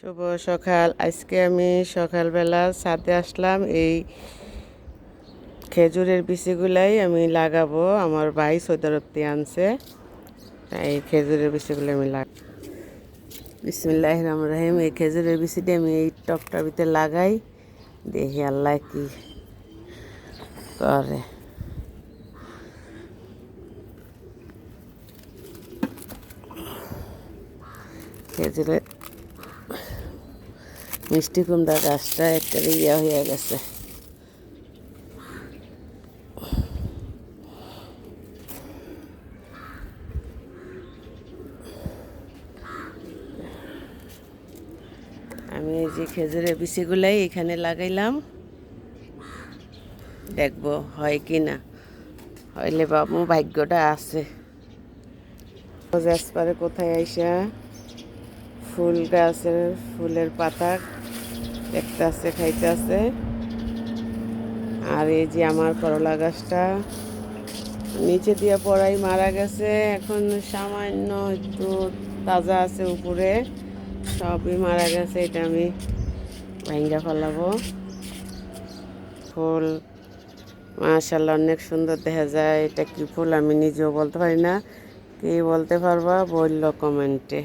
শুভ সকাল। আজকে আমি সকালবেলা ছাদে আসলাম। এই খেজুরের বিচিগুলাই আমি লাগাবো। আমার ভাই সৌদি আরব থেকে আনছে, তাই এই খেজুরের বিচিগুলো আমি বিসমিল্লাহির রহমানির রহিম। এই খেজুরের বিচিটি আমি এই টবটার ভিতরে লাগাই, দেখি আল্লাহ কি করে। খেজুরের মিষ্টি কুমড়া গাছটা একটা ইয়া হয়ে গেছে। আমি এই যে খেজুরের বিচিগুলাই এখানে লাগাইলাম, দেখবো হয় কি না। হইলে বাবু ভাগ্যটা আছে। পারে কোথায় আইসা ফুল গাছের ফুলের পাতা দেখতে আছে, খাইতে আছে। আর এই যে আমার করলা গাছটা নিচে দিয়ে পড়াই মারা গেছে, এখন সামান্য একটু তাজা আছে উপরে, সবই মারা গেছে। এটা আমি ভাঙ্গা ফেলাবো। ফুল মাশাআল্লাহ অনেক সুন্দর দেখা যায়। এটা কি ফুল আমি নিজেও বলতে পারি না, কে বলতে পারবা বললো কমেন্টে।